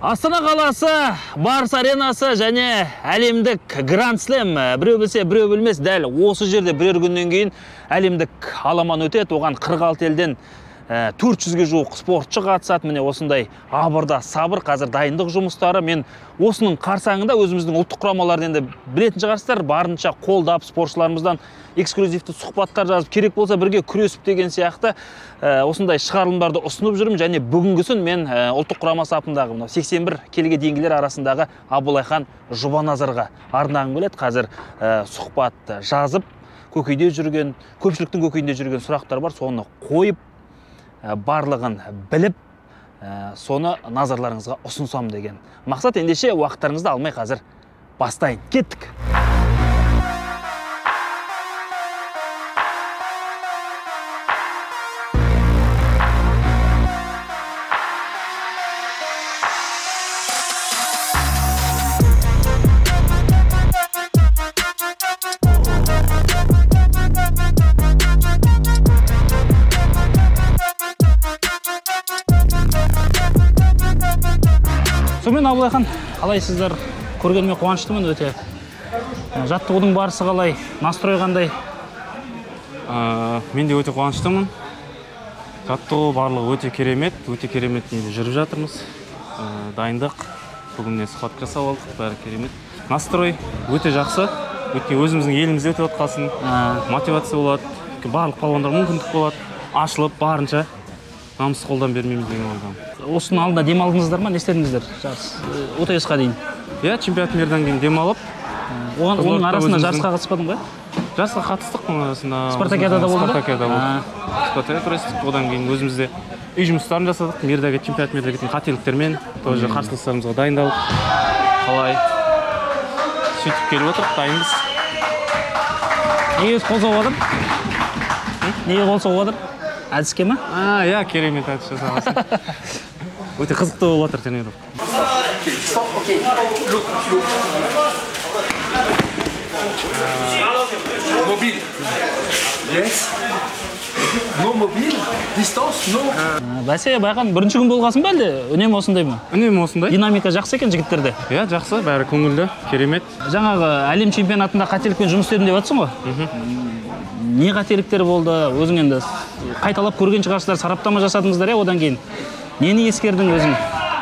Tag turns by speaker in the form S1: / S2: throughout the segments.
S1: Астана қаласы, Барыс аренасы және әлемдік Гранд Слем. Біреу білсе, біреу білмес, дәл осы жерде бірер күннен кейін әлемдік аламан өтеді. Оған 46 елден 400-ге жуық спортшы қатысады. Міне осындай абырда сабыр, қазір дайындық жұмыстары. Мен осының қарсаңында өзіміздің ұлттық құрамаларын енді білетін шығарсыздар, барынша қолдап спортшыларымыздан эксклюзивті сұхбаттар жазып, керек болса бірге күресіп деген сияқты осындай шығарылымдарды ұсынып жүрмін. Және бүгінгісін мен ұлттық құрама сапындағы 81 келіге дейінгілер арасындағы Абылайхан Жұбаназарға арнағым келеді. Қазір сұхбат жазып, көпшіліктің көкейінде жүрген сұрақтар бар, соны қойып, барлығын біліп, соны назарларыңызға ұсынсам деген мақсат. Ендеше уақыттарыңызды алмай қазір бастайын. Кеттік! Сонымен Абылайхан, қалайсыздар? Көргеніме қуаныштымын өте. Жаттығудың барысы қалай? Настрой қандай?
S2: Мен де өте қуаныштымын. Жаттығу барлығы өте керемет неде жүріп жатырмыз. Дайындық, бүгінне сұхбат жасап алдық, бәрі керемет. Настрой өте жақсы. Өйткені өзіміздің елімізде өтіп отқасын, мотивация болады, барлық палуандар мүмкіндік болады, ашылып барынша намыс қолдан бермейміз деген ойдамын.
S1: Осының алдында демалдыңыздар ма? Не істедіңіздер? ОТС-қа дейін.
S2: Иә, чемпионаттардан кейін демалып.
S1: Оның арасында жарысқа қатыспадың ба?
S2: Жарысқа қатыстық, оның арасында.
S1: Спартакиадада болды ба?
S2: Спартакиада болды. Спартакиада күрестік. Одан кейін өзімізде үй жұмыстарын жасадық. Мердегі чемпионат мердегі қателіктермен, тоже қарсыластарымызға дайындалып, қалай сөйтіп келіп отырып, дайынбыз.
S1: Неге қол соғып отыр? Неге қол соғып отыр? Әдіске ма?
S2: Иә, керемет әдіс жасағасын. Өте қызықты болып отыр тренировка.
S3: Мобиль. Yes. No мобиль. Дистанс, no.
S1: Бәсе, байқан бірінші күн болғасын ба әлде? Үнемі осындай ма?
S2: Үнемі осындай.
S1: Динамика жақсы екен жігіттерде?
S2: Иә, жақсы, бәрі көңілді, керемет.
S1: Жаңағы әлем чемпионатында қателікпен жұмыс істедім деп жатсың ғой? Не қателіктер болды? Өзің енді қайталап көрген шығарсыздар, сараптама жасадыңыздар, одан кейін нені ескердің өзің?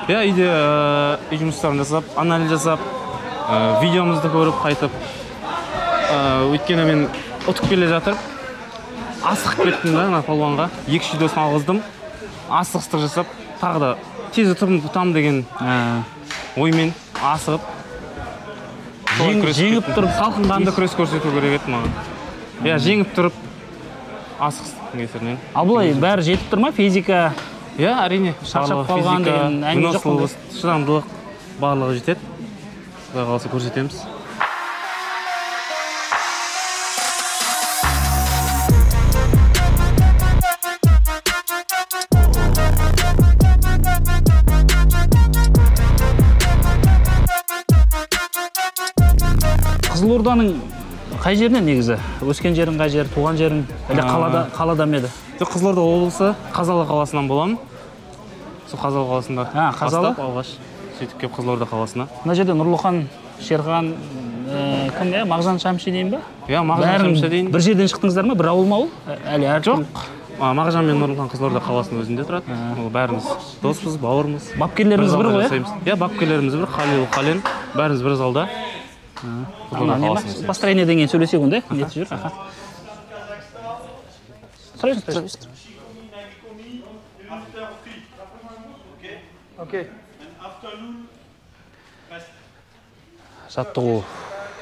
S2: Иә, үйде үй жұмыстарын жасап, анализ жасап, видеомызды көріп қайтып. Өйткені мен ұтып келе жатырып, асығып кеттім да, палуанға. 2 видеосын алғыздым, асығыстық жасап, тағы да тез ұтам деген оймен асығып.
S1: Жеңіп тұрып,
S2: салқынқанды күрес көрсету керек еді маған. Иә, жеңіп тұрып, асығыстықтың кесірінен.
S1: Ал бұлай бәрі жетіп тұр ма? Физика?
S2: Иә, әрине.
S1: Шаршап қалған деген әңгіме жоқ қой.
S2: Шыдамдылық барлығы жетеді. Құдай қаласа көрсетеміз.
S1: Қызылорданың қай жерінен негізі? Өскен жерің қай жер, туған жерің? Әлі қалада ма еді?
S2: Қызылорда облысы, Қазалы қаласынан боламын. Сол Қазалы қаласында бастап алғаш сөйтіп кеп Қызылорда қаласына.
S1: Мына жерде Нұрлыхан, Шерхан, кім? Мағжан Шамши дейін ба?
S2: Иә, Мағжан Шамши дейін.
S1: Бір жерден шықтыңыздар ма? Бір ауыл ма ол? Әлі әркім?
S2: Жоқ. Мағжан мен Нұрлыхан Қызылорда қаласының өзінде тұрады. Бәріміз доспыз, бауырмыз.
S1: Бапкерлеріміз бір ғой?
S2: Иә, бапкерлеріміз бір, Халил, Қален. Бәріміз бір залда.
S1: Построениеден кейін сөйлесек онда, несі жүр? Сұрайсың. Жаттығу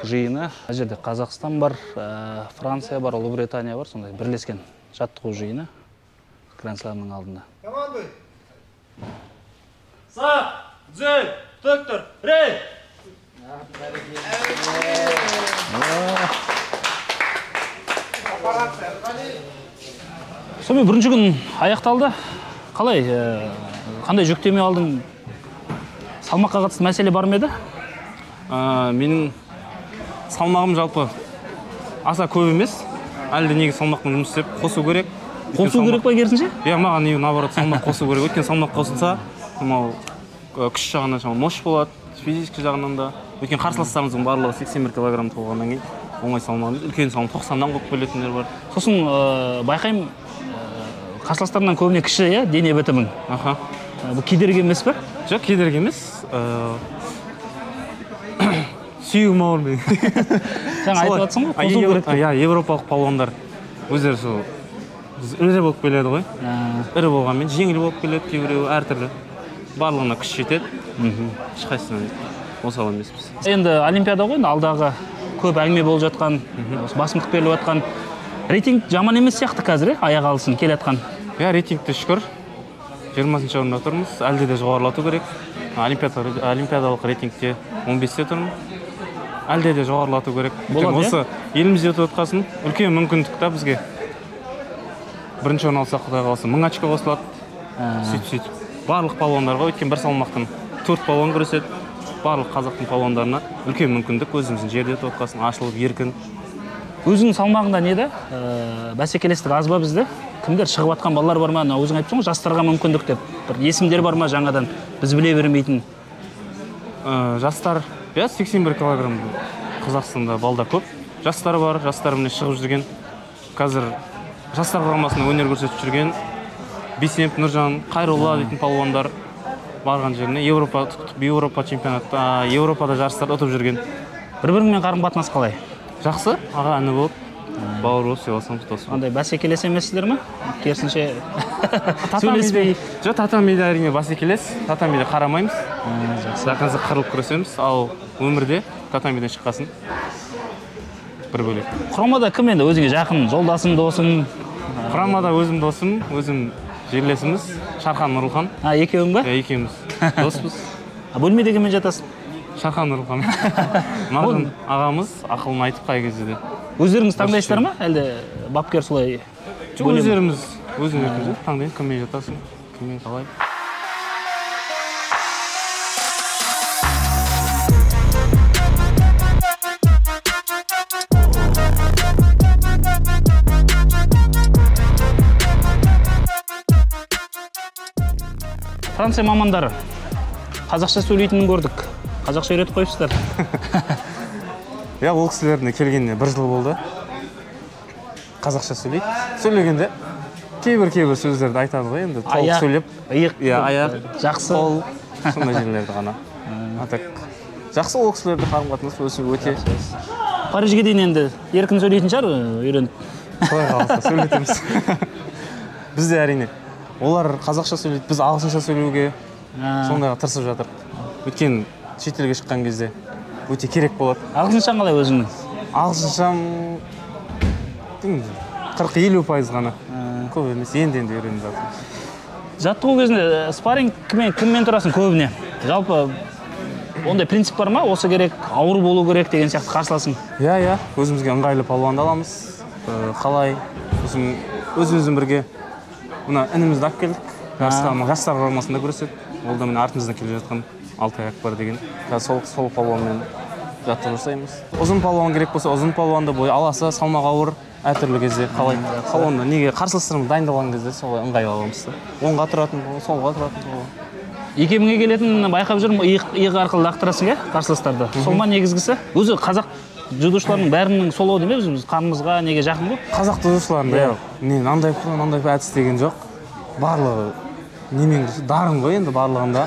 S1: жиыны. Бұл жерде Қазақстан бар, Франция бар, Ұлыбритания бар, сондай бірлескен жаттығу жиыны Гранд Слемнің алдында.
S4: Командуй! Сақ, түзел, тік тұр, рей!
S1: Сонымен бірінші күн аяқталды. Қалай? Қандай жүктеме алдың? Салмаққа қатысты мәселе бар ма еді?
S2: Менің салмағым жалпы аса көп емес. Әлде неге салмақпен жұмыс істеп қосу керек.
S1: Қосу керек па керісінше?
S2: Иә, маған наоборот салмақ қосу керек. Өйткені салмақ қосылса, күш жағынан шамалы мощь болады, физический жағынан да. Өйткені қарсыластарымыздың барлығы 81 килограмм болғаннан кейін оңай салмағымыз. Үлкен салмақ 90-дан қойып келетіндер бар.
S1: Сосын байқаймын қарсыластарынан көбіне кіші, иә, дене бітімің.
S2: Аха.
S1: Бұл кедергі емес пе?
S2: Жоқ, кедергі емес. Сүйегім ауырмайды.
S1: Сен айтып жатсың ғой, қосу керек.
S2: Иә, европалық палуандар өздері сол ірі болып келеді ғой. Ірі болғанмен жеңіл болып келеді, кейбіреуі әртүрлі. Барлығына күш жетеді. Ешқайсысынан осал емеспіз.
S1: Енді Олимпиада ғой, алдағы көп әңгіме болып жатқан, басымдық беріліп жатқан. Рейтинг жаман емес сияқты қазір, аяқ алысын келе жатқан.
S2: Иә, рейтингті шүкір 20-ші орында тұрмыз. Әлде де жоғарылату керек. Олимпиадалық рейтингте 15-те тұрмын. Әлде де жоғарылату керек. Осы елімізде өтіп отқасын үлкен мүмкіндік та бізге. Бірінші орын алсақ, Құдай қаласа 1000 очко қосылады. Сөйтіп. Барлық палуандарға, өткен бір салмақтан 4 палуан күреседі. Барлық қазақтың палуандарына үлкен мүмкіндік, өзіміздің жерде өтіп отқасын, ашылып, еркін.
S1: Өзіңнің салмағында неде? Бәсекелестік аз ба бізде? Кімдер шығып жатқан балалар бар ма? Өзің айтыпсың ғой, жастарға мүмкіндік деп. Бір есімдер бар ма жаңадан? Біз біле бермейтін.
S2: Жастар, 81 килограмм Қазақстанда балда көп. Жастар бар, жастар міне шығып жүрген. Қазір жастар құрамасында өнер көрсетіп жүрген Бейсенов Нұржан, Қайролла дейтін палуандар барған жеріне Еуропа чемпионатта, Еуропада жарыстарда ұтып жүрген.
S1: Бір-біріңмен қарым-қатынас қалай?
S2: Жақсы, аға іні болып, бауыр болып, сыйласамыз, дос болып.
S1: Андай бәсекелес емессіздер ме? Керісінше сөйлеспей.
S2: Жоқ, татамиде әрине бәсекелес, татамиде қарамаймыз. Жақсы қырылып күресеміз, ал өмірде татамиден шыққасын бір бөлек.
S1: Құрамада кім енді өзіңе жақын, жолдасың, досың?
S2: Құрамада өзім досым, өзім жерлесіміз, Шархан Нұрлхан.
S1: Екеуің ба?
S2: Екеуміз доспыз.
S1: Бөлмеде кіммен жатасың?
S2: Шархан Нұрлхан. Маржан ағамыз ақылын айтып қай кезде де.
S1: Өздеріңіз таңдайсыздар ма? Әлде бапкер солай?
S2: Өздеріміз таңдаймыз, кіммен жатасың, кіммен қалай.
S1: Франция мамандары қазақша сөйлейтінін көрдік. Қазақша үйретіп қойыпсыздар.
S2: Иә, ол кісілеріне келгеніне 1 жыл болды. Қазақша сөйлейді. Сөйлегенде кейбір сөздерді айтады ғой, енді толық сөйлеп. Аяқ,
S1: жақсы.
S2: Қол, сондай жерлерді ғана. Жақсы ол кісілерді қарым-қатынас өте.
S1: Парижге дейін енді еркін сөйлейтін шығар, үйреніп.
S2: Солай қаласа сөйлетеміз. Бізде әрине олар қазақша сөйлейді, біз ағылшынша сөйлеуге сондайға тырысып жатыр. Өткен шетелге шыққан кезде өте керек болады.
S1: Ағылшыншаң қалай өзіңнің?
S2: Ағылшыншам 40-50% ғана. Көп емес, енді үйреніп жатырмыз.
S1: Жаттығу кезінде спарринг кіммен тұрасың көбіне? Жалпы ондай принцип бар ма? Осы керек, ауыр болу керек деген сияқты қарсыласың?
S2: Иә, өзімізге ыңғайлы палуанды аламыз. Қалай? Өзіміздің бірге мына інімізді алып келдік. Жастар құрамасында көрсетеді. Ол да міне артымыздан келе жатқан Алтай Акбар деген. Сол палуанмен жаттығу жасаймыз. Ұзын палуан керек болса, ұзын палуанды бой аласа, салмақ ауыр, әртүрлі кезде қалай. Палуанды неге қарсыластарымыз дайындалған кезде солай ыңғайлы аламыз. Оңға тұратын болу, солға тұратын болу.
S1: Екеуіңе келетін байқап жүрмін, иық арқылы лақтырасың, қарсыластарды. Сол ма негізгісі? Өзі қазақ дзюдошылардың бәрінің солау демейміз, біз қанымызға неге жақын ғой?
S2: Қазақ дзюдошыларында мынандай әдіс деген жоқ. Барлығы немен дарын ғой енді барлығында.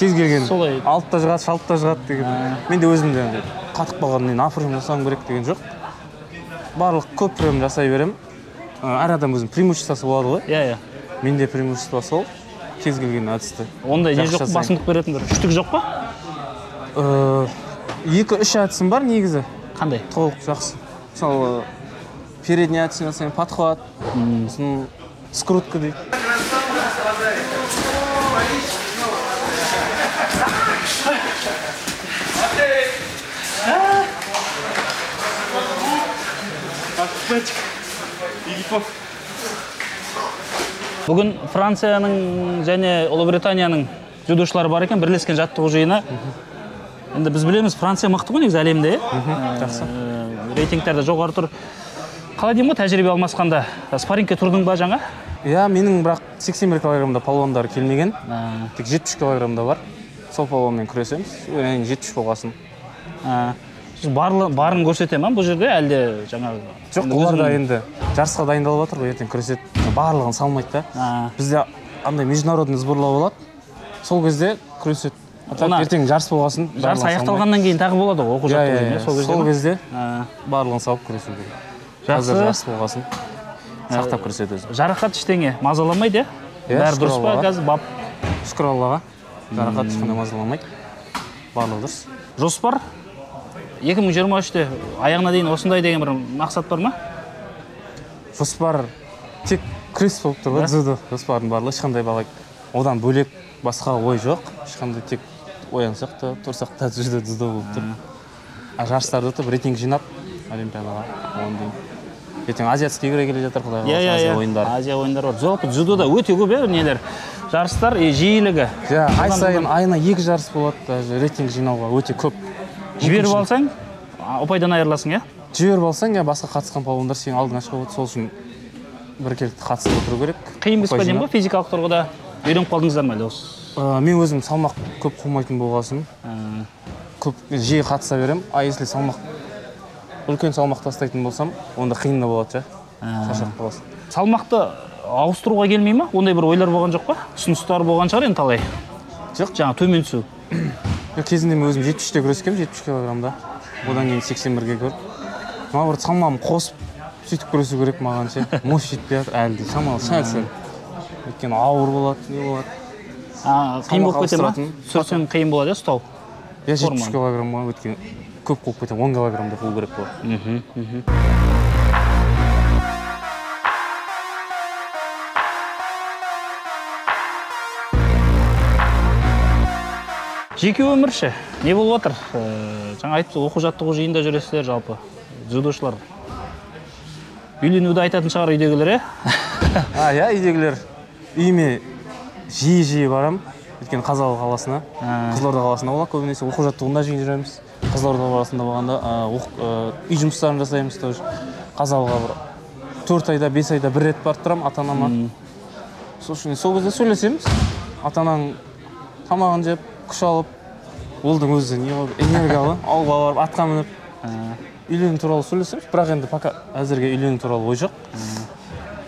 S2: Кез келген алтта жығады, шалтта жығады деген. Мен де өзімде қатық болған мен афрым жасауым керек деген жоқ. Барлық көп прием жасай берем. Әр адам өзінің преимуществосы болады ғой.
S1: Иә.
S2: Менде преимущество сол. Кез келген әдісті.
S1: Ондай не жоқ, басымдық беретін бір үштік жоқ па?
S2: 2-3 әдісім бар негізі.
S1: Қандай?
S2: Толық жақсы. Мысалы, передний әдісін жасайын, подхват, скрутка дейді.
S1: Бүгін Францияның және Ұлыбританияның дзюдошылары бар екен, бірлескен жаттығу жиыны. Енді біз білеміз, Франция мықты ғой негізі әлемде.
S2: Жақсы.
S1: Рейтингтерде жоғары тұр. Қалай деймін ғой, тәжірибе алмасқанда? Спаррингке тұрдың ба жаңа?
S2: Иә, менің бірақ 81 килограммда палуандар келмеген. Тек 70 килограммда бар. Сол палуанмен күресеміз. Өйнен 70 болғасын.
S1: Барын көрсете ма бұл жерде әлде жаңағы?
S2: Жоқ, олар да енді жарысқа дайындалып жатыр ғой, ертең күреседі. Барлығын салмайды да. Бізде андай международный сборлар болады. Сол кезде күреседі. Ертең жарыс болғасын.
S1: Жарыс аяқталғаннан кейін тағы болады ғой, оқу жаттығу.
S2: Сол кезде барлығын салып күресу керек. Қазір жарыс болғасын. Сақтап күреседі өзі.
S1: Жарақат ештеңе мазаламайды, бәрі дұрыс па қазір бап?
S2: Шүкір Аллаға. Жарақат ешқандай мазаламайды. Барлығы дұрыс.
S1: Жоспар 2023-те аяғына дейін осындай деген бір мақсат бар ма?
S2: Жоспар тек күрес болып тұр ғой, дзюдо жоспардың барлығы, ешқандай одан бөлек басқа ой жоқ. Ешқандай тек оянсақ та, тұрсақ та дзюдо болып тұр. Жарыстарды өтіп, рейтинг жинап Олимпиадаға оған дейін. Ертең азиатский игры келе жатыр, құдай қаласа, Азия ойындары.
S1: Азия ойындары бар. Жалпы дзюдода өте көп нелер. Жарыстар жиілігі.
S2: Ай сайын айына 2 жарыс болады, рейтинг жинауға өте көп.
S1: Жіберіп алсаң, ұпайдан айырыласың, иә?
S2: Жіберіп алсаң, басқа қатысқан палуандар сен алдыңа шығып отыр, сол үшін біркелкі қатысып отыру керек.
S1: Қиын емес па деймін ба, физикалық тұрғыда үйреніп қалдыңыздар ма әлде осы?
S2: Мен өзім салмақ көп қоймайтын болғасын, көп жиі қатыса берем. Если үлкен салмақ тастайтын болсам, онда қиын да болады, шаршап қаласың.
S1: Салмақты ауыстыруға келмей ма? Ондай бір ойлар болған жоқ па? Ұсыныстар болған шығар енді талай.
S2: Жоқ,
S1: жаңа төмен түсу.
S2: Кезінде мен өзім 70-те күрескем, 70 килограммда. Одан кейін 81-ге көріп. Маған бір салмағым қосып, сөйтіп күресу керек маған ше. Мощь жетпей жатыр, әлде шамалы сәл-сәл. Өйткені ауыр болады, не болады.
S1: Қиын болып кете ма? Түсірсең қиын болады, ұстау.
S2: 70 килограмма өйткені көп болып кетем, 10 килограммда қол керек болады.
S1: Жеке өмірші, не болып отыр? Жаңа айтып, оқу жаттығу жиында жүресіздер жалпы, дзюдошылар. Үйленуді айтатын шығар үйдегілер,
S2: иә, үйдегілер. Үйіме жиі барам, өйткені Қазалы қаласына, Қызылорда қаласына болады, көбінесе оқу жаттығында жиі жүреміз. Қызылорда қаласында болғанда үй жұмыстарын жасаймыз. Қазалыға 4 айда, 5 айда бір рет барып тұрам ата-анама. Сол кезде сөйлесеміз. Ата-анаң тамағын жеп, күш алып, олдың өзі энергиялы, ауылға барып, атқа мініп, үйлену туралы сөйлесеміз. Бірақ енді пока әзірге үйлену туралы ой жоқ.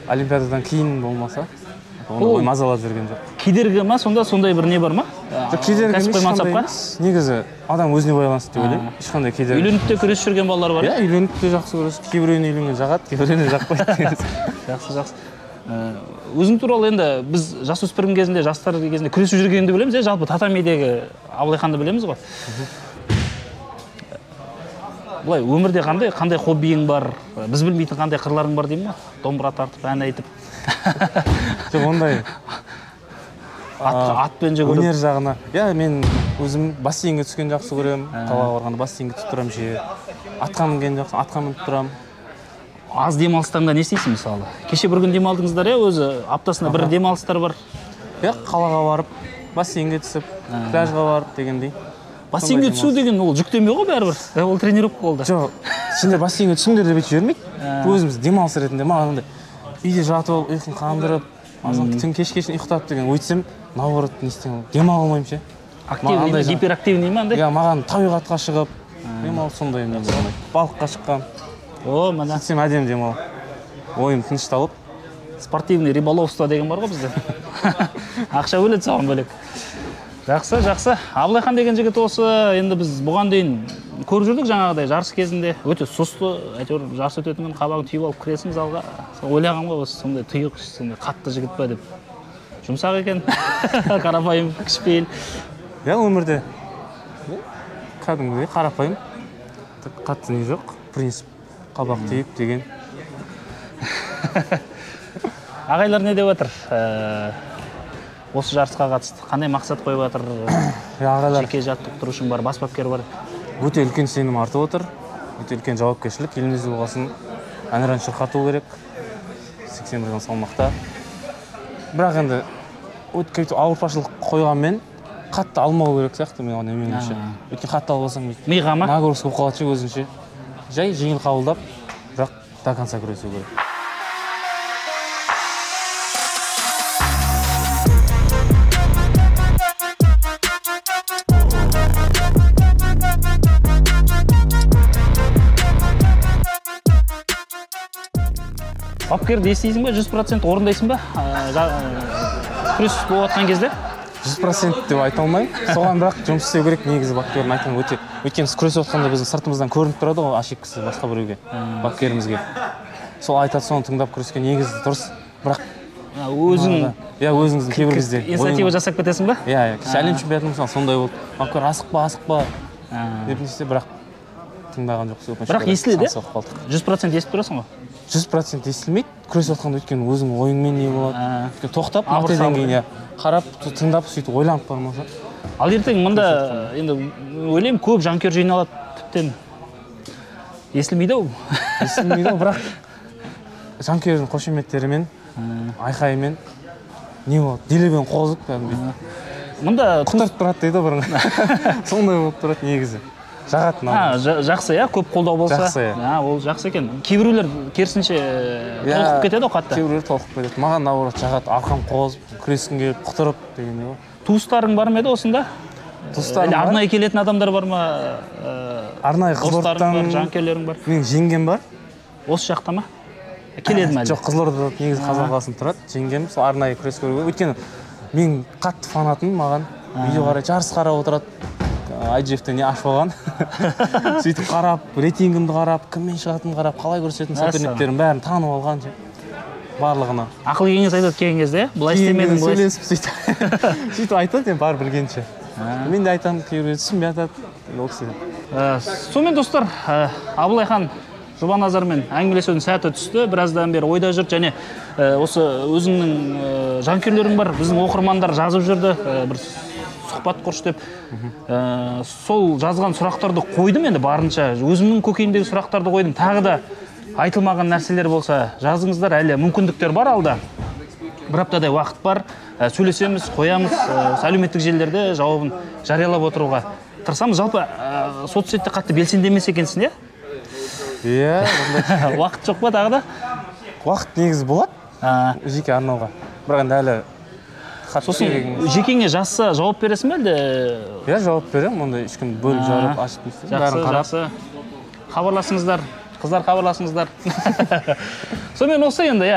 S2: Олимпиададан кейін болмаса, ой мазалап жүрген жоқ.
S1: Кедергі ма, сондай бір не бар ма?
S2: Кедергі ешқандай емес. Негізі адам өзіне байланысты деп ойлаймын. Ешқандай кедергі.
S1: Үйленіп те күресіп жүрген балалар бар?
S2: Иә, үйленіп те жақсы көресіз. Кейбіреуіне үйленген жағады, кейбіреуіне жақпайды.
S1: Жақсы. Өзің туралы енді біз жасөспірім кезінде, жастар кезінде күресіп жүргенді білеміз, жалпы татамидегі Абылайханды білеміз ғой. Бұлай, өмірде қандай хоббиің бар, біз білмейтін қандай қырларың бар деймін ма? Домбыра тартып, ән айтып.
S2: Жоқ, ондай.
S1: Атпен жүгіріп.
S2: Өнер жағына. Иә, мен өзім бассейнге түскен жақсы көрем. Қалаға барғанда бассейнге түсіп тұрам жиі. Атқа мінген жақсы, атқа мініп тұрам.
S1: Аз демалыстарында не істейсің мысалы? Кеше бір күн демалдыңыздар, өзі аптасында бір демалыстар бар.
S2: Қалаға барып, бассейнге түсіп, пляжға барып дегендей.
S1: Бассейнге түсу деген ол жүктеме ғой бәрібір. Ол тренировка болды.
S2: Жоқ, сендер бассейнге түсіңдер деп айтып жібермейді. Өзіміз демалыс ретінде маған үйде жатып алып, ұйқын қандырып, түн кешкесін ұйықтап деген өйтсем, наоборот не істеймін, демала алмаймын ше.
S1: Активный, гиперактивный ма андай?
S2: Иә, маған табиғатқа шығып, демалып сондай балыққа шыққан.
S1: Мына.
S2: Сөйтсем әдемі демалып, ойым тынышталып.
S1: Спортивный риболовство деген бар ғой бізде. Ақша бөледі саған бөлек. Жақсы. Абылайхан деген жігіт осы, енді біз бұған дейін көріп жүрдік жаңағыдай жарыс кезінде. Өте сұсты, әйтеуір жарыс өтетін күн қабағын түйіп алып кіресің залға. Ойлағанға осы сондай тұйық, сондай қатты жігіт па деп. Жұмсақ екен, қарапайым, кішіпейіл.
S2: Иә, өмірде кәдімгідей қарапайым, қатты не жоқ, принцип. Қабақ түйіп деген.
S1: Ағайлар не деп отыр? Осы жарысқа қатысты. Қандай мақсат қойып отыр? Жеке жаттықтырушың бар, бас бапкер бар.
S2: Өте үлкен сенім артып отыр. Өте үлкен жауапкершілік. Елімізде болғасын әнұран шырқату керек. 81 салмақта. Бірақ енді ауыртпашылық қойғанмен қатты алмау керек сияқты мен оны меніңше. Өйткені қатты албасаң
S1: миға ма?
S2: Нагрузка болып қалады өзінше. Жай жеңіл қабылдап, бірақ до конца күресу керек.
S1: бапкерді естисің ба, 100% орындайсың ба? Күрес болып жатқан кезде?
S2: 100% деп айта алмаймын. Соған бірақ жұмыс істеу керек негізі бапкердің айтқан өте. Өйткені біз күресіп отқанда біздің сыртымыздан көрініп тұрады ғой ошибкасы басқа біреуге, бапкерімізге. Сол айтады, соны тыңдап күрескен негізі дұрыс. Бірақ
S1: өзің
S2: өзіңіздің кейбір кезде
S1: инициатива жасап кетесің ба?
S2: Иә, әлем чемпионаты мысалы сондай болды. Бапкер асықпа деп не істе, бірақ тыңдаған жоқ.
S1: Бірақ естіледі, 100% естіп тұрасың ғой?
S2: 100% естілмейді. Күресіп отқанда өйткені өзің ойыңмен не болады. Тоқтап, артеден кейін қарап, тыңдап, сөйтіп ойланып бармаса.
S1: Ал ертең мұнда енді ойлаймын көп жанкүйер жиналады, тіптен естілмейді-ау.
S2: Естілмейді-ау, бірақ жанкүйердің қошеметтерімен, айқайымен не болады? Делебен қозып кәдімгідей.
S1: Мұнда
S2: құтырып тұрады дейді бірыңғай. Сондай болып тұрады негізі. Жағатын
S1: жақсы, иә, көп қолдау болса.
S2: Жақсы, иә.
S1: Ол жақсы екен. Кейбіреулер керісінше толқып кетеді ғой қатты.
S2: Кейбіреулер толқып кетеді. Маған наоборот жағады, арқам қозып, күрескім келіп, құтырып дегендей ғой.
S1: Туыстарың бар ма еді осында?
S2: Туыстарым бар.
S1: Арнайы келетін адамдар бар ма?
S2: Арнайы Қызылордадан
S1: жанкүйерлерің бар.
S2: Менің жеңгем бар.
S1: Осы жақта ма? Келеді ме әлде?
S2: Жоқ, Қызылордада негізі Қазақ қаласында тұрады. Жеңгем сол арнайы күрес көруге. Өйткені мен қатты фанатым, маған видео қарай, жарыс қарап отырады. IGF-те не ашып алған. Сөйтіп қарап, рейтингімді қарап, кіммен шығатынын қарап, қалай көрсететін соперниктерін бәрін танып алған. Барлығына.
S1: Ақыл кеңес айтады келген кезде, былай істемедің, былай.
S2: Сөйлесіп сөйтіп айтады, бар білгенше. Мен де айтамын, кейбіреулер түсінбей жатады. Ол кісі.
S1: Сонымен достар, Абылайхан Жұбаназармен әңгімелесудің сәті түсті. Біраздан бері ойда жүрді және осы өзіңнің жанкүйерлерің бар, біздің оқырмандар жазып жүрді, бір сұхбат құршы деп. Сол жазған сұрақтарды қойдым енді барынша. Өзімнің көкейімдегі сұрақтарды қойдым. Тағы да айтылмаған нәрселер болса жазыңыздар, әлі мүмкіндіктер бар алда. Бір аптадай уақыт бар. Сөйлесеміз, қоямыз, әлеуметтік желілерде жауабын жариялап отыруға тырысамыз. Жалпы соцсетте қатты белсендемес екенсің, иә?
S2: Иә,
S1: уақыт жоқ па тағы да?
S2: Уақыт негізі болады. Жеке арнауға. Бірақ енді әлі
S1: сосын жекеңе жазса жауап бересің бе әлде?
S2: Иә, жауап беремін. Онда ешкім бөліп жарып ашып кетсе, бәрін қарап.
S1: Жақсы. Хабарласыңыздар, қыздар хабарласыңыздар. Сонымен осы енді,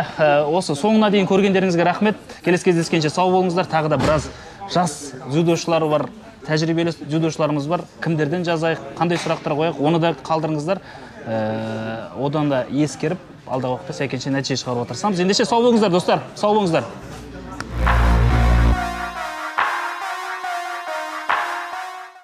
S1: осы соңына дейін көргендеріңізге рахмет. Келесі кездескенше сау болыңыздар. Тағы да біраз жас дзюдошылар бар, тәжірибелі дзюдошыларымыз бар. Кімдерден жазайық, қандай сұрақтар қояйық, оны да қалдырыңыздар. Одан да ескеріп, алдағы уақытта сәйкенше нәтиже шығарып отырсамыз. Ендеше сау болыңыздар, достар. Сау болыңыздар.